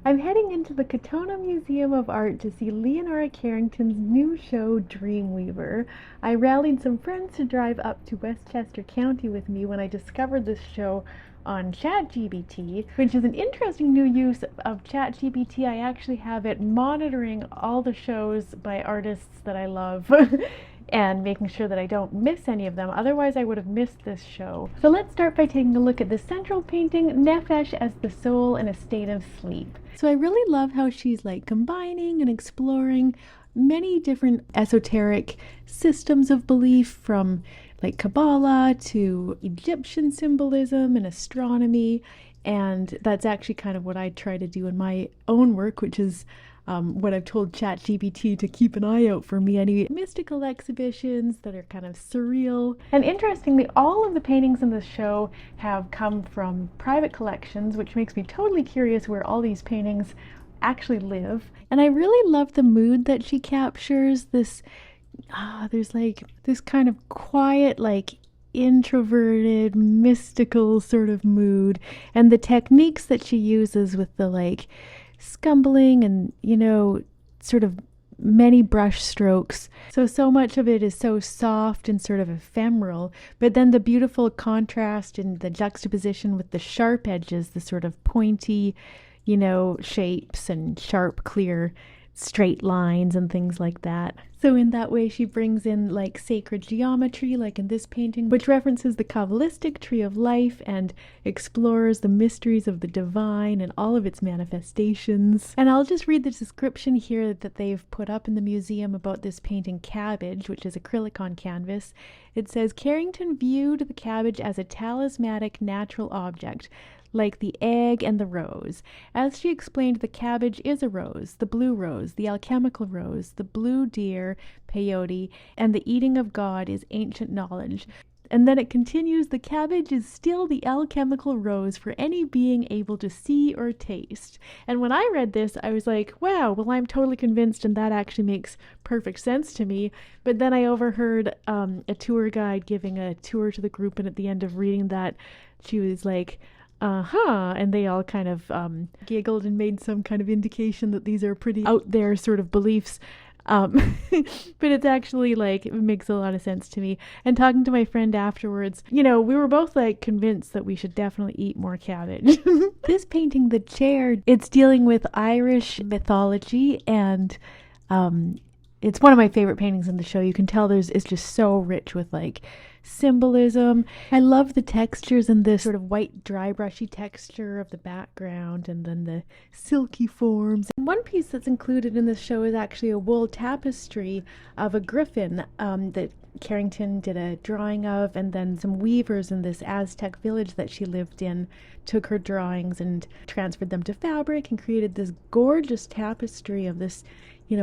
I'm heading into the Katonah Museum of Art to see Leonora Carrington's new show, Dreamweaver. I rallied some friends to drive up to Westchester County with me when I discovered this show on ChatGPT, which is an interesting new use of ChatGPT. I actually have it monitoring all the shows by artists that I love and making sure that I don't miss any of them. Otherwise, I would have missed this show. So let's start by taking a look at the central painting, Nefesh as the soul in a state of sleep. So I really love how she's like combining and exploring many different esoteric systems of belief, from like Kabbalah to Egyptian symbolism and astronomy. And that's actually kind of what I try to do in my own work, which is what I've told ChatGPT to keep an eye out for me, any mystical exhibitions that are kind of surreal. And interestingly, all of the paintings in this show have come from private collections, which makes me totally curious where all these paintings actually live. And I really love the mood that she captures. There's like this kind of quiet, like introverted, mystical sort of mood, and the techniques that she uses with the like scumbling and, sort of many brush strokes. So much of it is so soft and sort of ephemeral, but then the beautiful contrast and the juxtaposition with the sharp edges, the sort of pointy, shapes and sharp, clear, straight lines and things like that. So in that way, she brings in like sacred geometry, like in this painting, which references the Kabbalistic tree of life and explores the mysteries of the divine and all of its manifestations. And I'll just read the description here that they've put up in the museum about this painting, Cabbage, which is acrylic on canvas. It says, Carrington viewed the cabbage as a talismanic natural object, like the egg and the rose. As she explained, the cabbage is a rose, the blue rose, the alchemical rose, the blue deer, peyote, and the eating of God is ancient knowledge. And then it continues, the cabbage is still the alchemical rose for any being able to see or taste. And when I read this, I was like, wow, well, I'm totally convinced, and that actually makes perfect sense to me. But then I overheard a tour guide giving a tour to the group, and at the end of reading that, she was like, and they all kind of giggled and made some kind of indication that these are pretty out there sort of beliefs. But it's actually like, it makes a lot of sense to me. And talking to my friend afterwards, we were both like convinced that we should definitely eat more cabbage. This painting, The Chair, it's dealing with Irish mythology, and it's one of my favorite paintings in the show. You can tell it's just so rich with like symbolism. I love the textures and this sort of white dry brushy texture of the background, and then the silky forms. And one piece that's included in this show is actually a wool tapestry of a griffin that Carrington did a drawing of, and then some weavers in this Aztec village that she lived in took her drawings and transferred them to fabric and created this gorgeous tapestry of this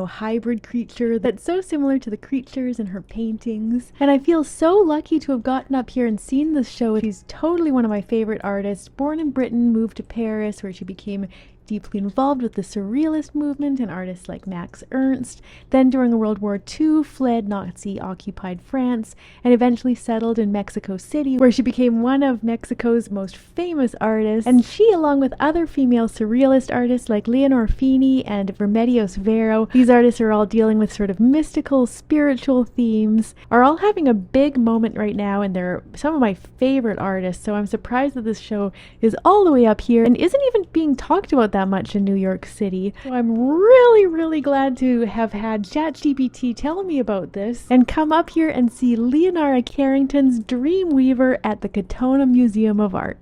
hybrid creature that's so similar to the creatures in her paintings. And I feel so lucky to have gotten up here and seen this show. She's totally one of my favorite artists. Born in Britain, moved to Paris, where she became deeply involved with the Surrealist movement and artists like Max Ernst. Then during World War II, fled Nazi-occupied France and eventually settled in Mexico City, where she became one of Mexico's most famous artists. And she, along with other female Surrealist artists like Leonor Fini and Remedios Vero, these artists are all dealing with sort of mystical, spiritual themes, are all having a big moment right now, and they're some of my favorite artists. So I'm surprised that this show is all the way up here and isn't even being talked about that much in New York City. So I'm really, really glad to have had ChatGPT tell me about this and come up here and see Leonora Carrington's Dreamweaver at the Katonah Museum of Art.